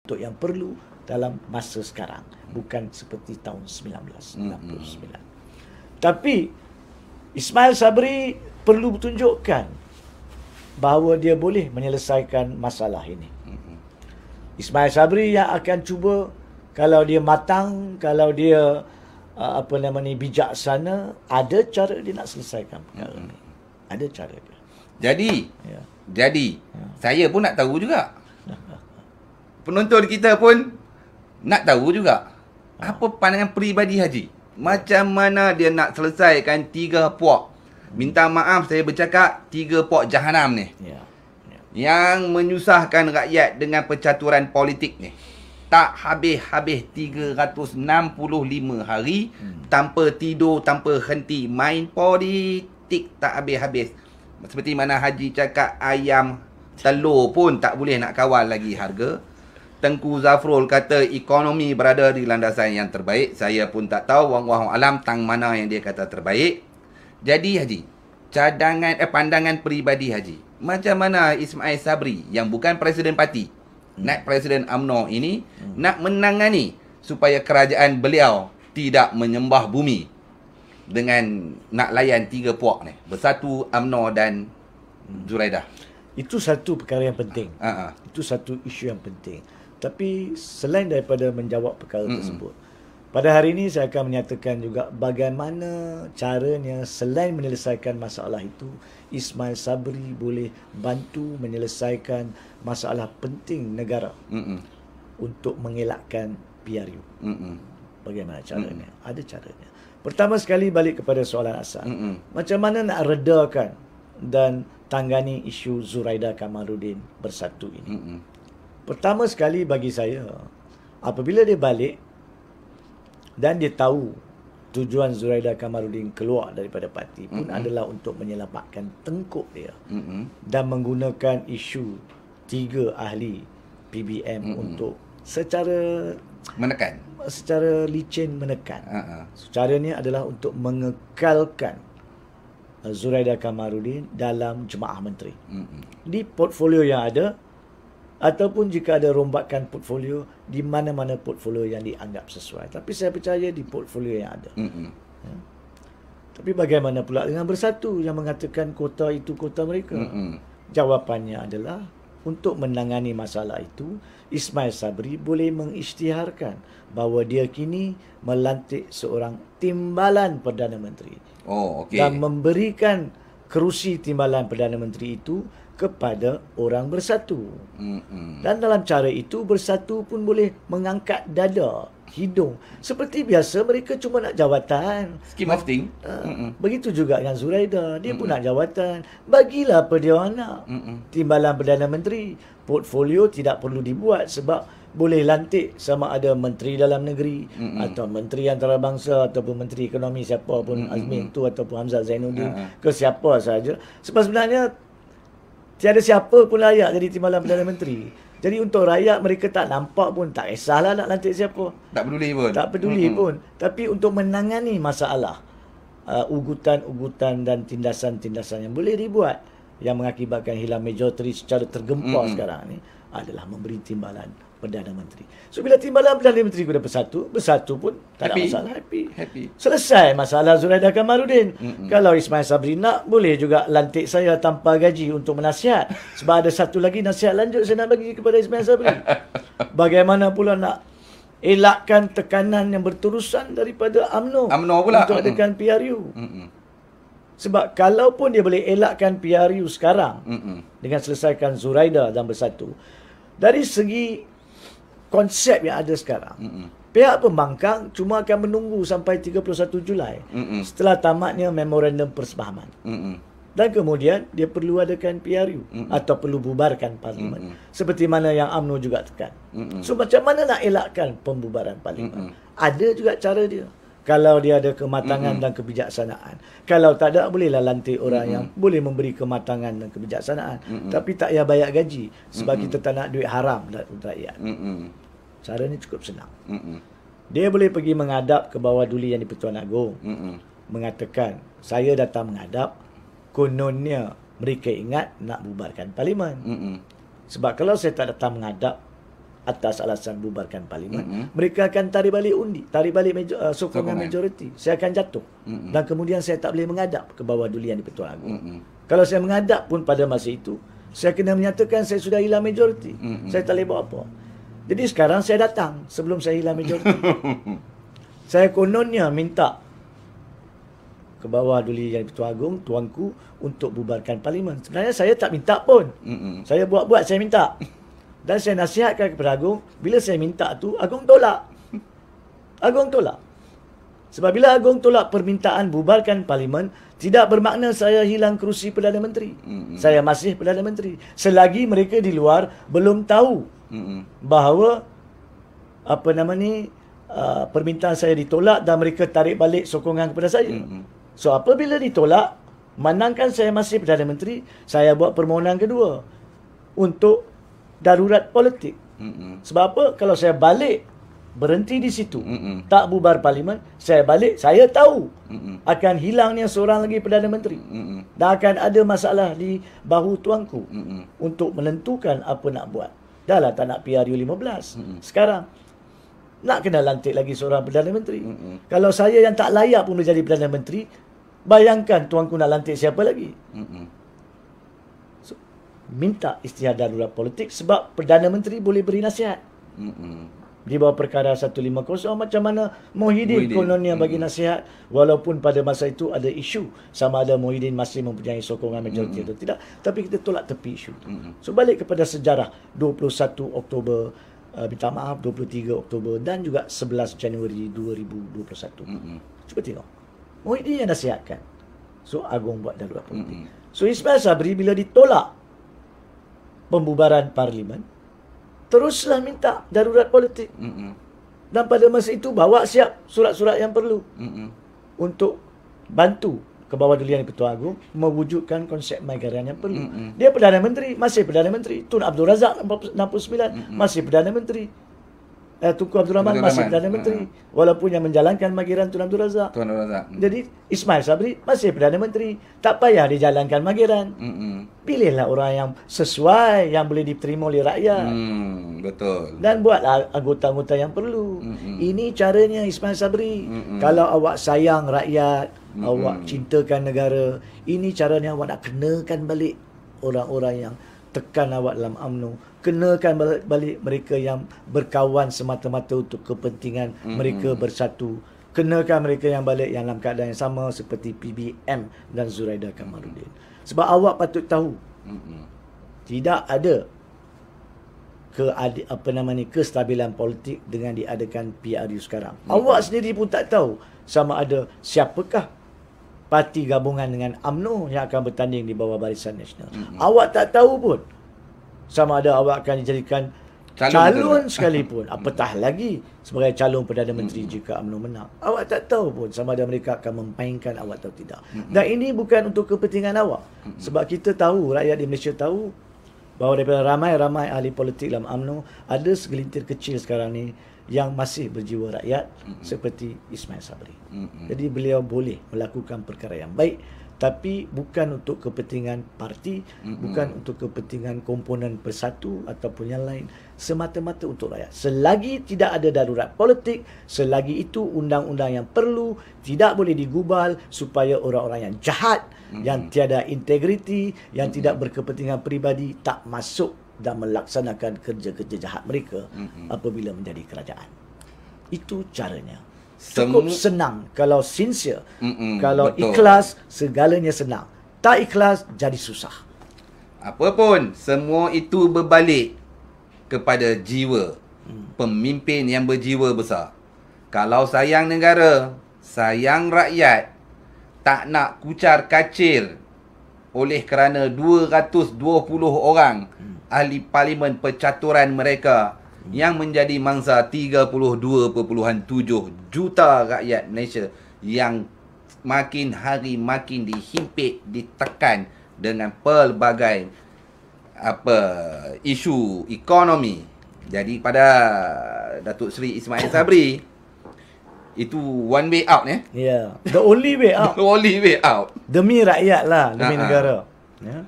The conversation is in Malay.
untuk yang perlu dalam masa sekarang, bukan seperti tahun 1999. Tapi Ismail Sabri perlu tunjukkan bahawa dia boleh menyelesaikan masalah ini. Ismail Sabri yang akan cuba, kalau dia matang, kalau dia bijaksana, ada cara dia nak selesaikan perkara ini. Ada cara dia. Jadi saya pun nak tahu juga. Penonton kita pun nak tahu juga. Apa pandangan peribadi Haji? Macam mana dia nak selesaikan 3 puak? Minta maaf saya bercakap 3 puak jahanam ni. Yang menyusahkan rakyat dengan percaturan politik ni. Tak habis-habis 365 hari tanpa tidur, tanpa henti main politik tak habis-habis. Seperti mana Haji cakap, ayam telur pun tak boleh nak kawal lagi harga. Tengku Zafrul kata ekonomi berada di landasan yang terbaik. Saya pun tak tahu, wallahu alam, tang mana yang dia kata terbaik. Jadi Haji, pandangan peribadi Haji, macam mana Ismail Sabri yang bukan presiden parti, naib presiden UMNO ini nak menangani supaya kerajaan beliau tidak menyembah bumi dengan nak layan 3 puak ni, Bersatu, UMNO dan Zuraidah. Itu satu perkara yang penting. Itu satu isu yang penting. Tapi selain daripada menjawab perkara tersebut, pada hari ini saya akan menyatakan juga bagaimana caranya selain menyelesaikan masalah itu, Ismail Sabri boleh bantu menyelesaikan masalah penting negara untuk mengelakkan PRU. Bagaimana caranya? Ada caranya. Pertama sekali balik kepada soalan asal. Macam mana nak redakan dan tangani isu Zuraidah Kamaluddin Bersatu ini? Pertama sekali bagi saya, apabila dia balik dan dia tahu tujuan Zuraidah Kamaluddin keluar daripada parti pun adalah untuk menyelamatkan tengkuk dia dan menggunakan isu 3 ahli PBM untuk secara licin menekan. Caranya adalah untuk mengekalkan Zuraidah Kamaluddin dalam jemaah menteri. Di portfolio yang ada, ataupun jika ada rombakan portfolio di mana-mana portfolio yang dianggap sesuai. Tapi saya percaya di portfolio yang ada. Tapi bagaimana pula dengan Bersatu yang mengatakan kota itu kota mereka? Jawapannya adalah untuk menangani masalah itu, Ismail Sabri boleh mengisytiharkan bahawa dia kini melantik seorang timbalan Perdana Menteri. Dan memberikan kerusi timbalan Perdana Menteri itu kepada orang Bersatu. Dan dalam cara itu, Bersatu pun boleh mengangkat dada, hidung. Seperti biasa, mereka cuma nak jawatan. Scheme of thing. Begitu juga dengan Zuraidah. Dia pun nak jawatan. Bagilah apa dia orang nak. Timbalan Perdana Menteri. Portfolio tidak perlu dibuat sebab boleh lantik sama ada Menteri Dalam Negeri atau Menteri Antarabangsa ataupun Menteri Ekonomi, siapa pun, Azmin tu ataupun Hamzah Zainuddin ke siapa saja. Sebab sebenarnya tiada siapa pun layak jadi timbalan Perdana Menteri. Jadi untuk rakyat, mereka tak nampak pun, tak kisahlah nak lantik siapa. Tak peduli pun. Tak peduli pun. Tapi untuk menangani masalah ugutan-ugutan dan tindasan-tindasan yang boleh dibuat yang mengakibatkan hilang majoriti secara tergempar sekarang ni adalah memberi timbalan Perdana Menteri. So bila timbalan Perdana Menteri sudah bersatu pun tak ada masalah, happy. Selesai masalah Zuraidah Kamaluddin. Kalau Ismail Sabri nak, boleh juga lantik saya tanpa gaji untuk menasihat. Sebab ada satu lagi nasihat lanjut saya nak bagi kepada Ismail Sabri. Bagaimana pula nak elakkan tekanan yang berterusan daripada UMNO pula untuk adakan PRU. Sebab kalaupun dia boleh elakkan PRU sekarang dengan selesaikan Zuraidah dan Bersatu, dari segi konsep yang ada sekarang, pihak pembangkang cuma akan menunggu sampai 31 Julai setelah tamatnya memorandum persefahaman. Dan kemudian dia perlu adakan PRU atau perlu bubarkan parlimen. Seperti mana yang UMNO juga tekan. So macam mana nak elakkan pembubaran parlimen? Ada juga cara dia. Kalau dia ada kematangan dan kebijaksanaan. Kalau tak ada, bolehlah lantik orang yang boleh memberi kematangan dan kebijaksanaan. Tapi tak payah bayar gaji. Sebab kita tak nak duit haram untuk rakyat. Caranya cukup senang. Dia boleh pergi menghadap ke bawah duli Yang di-Pertuan Agong. Mengatakan, saya datang menghadap, kononnya mereka ingat nak bubarkan parlimen. Sebab kalau saya tak datang menghadap, atas alasan bubarkan parlimen, mereka akan tarik balik undi, tarik balik sokongan majoriti. Saya akan jatuh. Dan kemudian saya tak boleh menghadap ke bawah Duli Yang di-Pertuan Agong. Kalau saya menghadap pun pada masa itu, saya kena menyatakan saya sudah hilang majoriti. Saya tak boleh buat apa. Jadi sekarang saya datang sebelum saya hilang majoriti. Saya kononnya minta ke bawah Duli Yang di-Pertuan Agong, tuanku, untuk bubarkan parlimen. Sebenarnya saya tak minta pun. Saya buat-buat, saya minta. Dan saya nasihatkan kepada Agong, bila saya minta tu, Agong tolak. Agong tolak. Sebab bila Agong tolak permintaan bubarkan parlimen, tidak bermakna saya hilang kerusi Perdana Menteri. Saya masih Perdana Menteri. Selagi mereka di luar belum tahu bahawa permintaan saya ditolak dan mereka tarik balik sokongan kepada saya. So apabila ditolak, manangkan saya masih Perdana Menteri, saya buat permohonan kedua untuk darurat politik. Sebab apa? Kalau saya balik berhenti di situ, tak bubar parlimen, saya balik, saya tahu akan hilangnya seorang lagi Perdana Menteri. Dan akan ada masalah di bahu tuanku untuk menentukan apa nak buat. Dah lah tak nak PRU15. Sekarang nak kena lantik lagi seorang Perdana Menteri. Kalau saya yang tak layak pun menjadi Perdana Menteri, bayangkan tuanku nak lantik siapa lagi. Minta istihad darurat politik sebab Perdana Menteri boleh beri nasihat. Di bawah perkara 150 macam mana Muhyiddin kononnya bagi nasihat, walaupun pada masa itu ada isu sama ada Muhyiddin masih mempunyai sokongan majoriti atau tidak, tapi kita tolak tepi isu itu. So balik kepada sejarah 21 Oktober, minta maaf 23 Oktober dan juga 11 Januari 2021. Cuba tengok. Muhyiddin yang nasihatkan. So Agong buat darurat politik. So Ismail Sabri bila ditolak pembubaran parlimen, teruslah minta darurat politik. Dan pada masa itu bawa siap surat-surat yang perlu untuk bantu ke bawah Duli Yang di-Pertuan Agong mewujudkan konsep Maigaran yang perlu. Dia Perdana Menteri, masih Perdana Menteri. Tun Abdul Razak 69 masih Perdana Menteri. Tunku Abdul Rahman masih Perdana Menteri. Walaupun yang menjalankan Maigaran Tun Abdul Razak. Jadi Ismail Sabri masih Perdana Menteri. Tak payah dijalankan Maigaran. Pilihlah orang yang sesuai, yang boleh diterima oleh rakyat. Betul. Dan buatlah anggota-anggota yang perlu. Ini caranya Ismail Sabri. Kalau awak sayang rakyat, awak cintakan negara, ini caranya awak nak kenakan balik orang-orang yang tekan awak dalam UMNO. Kenakan balik mereka yang berkawan semata-mata untuk kepentingan mereka bersatu. Kenakan mereka yang balik yang dalam keadaan yang sama seperti PBM dan Zuraida Kamaluddin. Sebab awak patut tahu, tidak ada kestabilan politik dengan diadakan PRU sekarang. Awak sendiri pun tak tahu sama ada siapakah parti gabungan dengan UMNO yang akan bertanding di bawah Barisan Nasional. Awak tak tahu pun sama ada awak akan dijadikan calon sekalipun, apatah lagi sebagai calon Perdana Menteri jika UMNO menang. Awak tak tahu pun sama ada mereka akan memainkan awak atau tidak. Dan ini bukan untuk kepentingan awak. Sebab kita tahu, rakyat di Malaysia tahu bahawa daripada ramai-ramai ahli politik dalam UMNO, ada segelintir kecil sekarang ni yang masih berjiwa rakyat seperti Ismail Sabri. Jadi beliau boleh melakukan perkara yang baik, tapi bukan untuk kepentingan parti, bukan untuk kepentingan komponen bersatu ataupun yang lain, semata-mata untuk rakyat. Selagi tidak ada darurat politik, selagi itu undang-undang yang perlu tidak boleh digubal supaya orang-orang yang jahat, yang tiada integriti, yang tidak berkepentingan peribadi tak masuk dan melaksanakan kerja-kerja jahat mereka apabila menjadi kerajaan. Itu caranya. Cukup senang kalau sincere. Kalau betul. Ikhlas, segalanya senang. Tak ikhlas, jadi susah. Apapun, semua itu berbalik kepada jiwa pemimpin yang berjiwa besar. Kalau sayang negara, sayang rakyat, tak nak kucar kacir oleh kerana 220 orang ahli parlimen percaturan mereka yang menjadi mangsa 32.7 juta rakyat Malaysia yang makin hari makin dihimpit, ditekan dengan pelbagai isu ekonomi. Jadi pada Datuk Seri Ismail Sabri itu one way out ya. The only way out. The only way out. Demi rakyat lah, demi negara. Ya.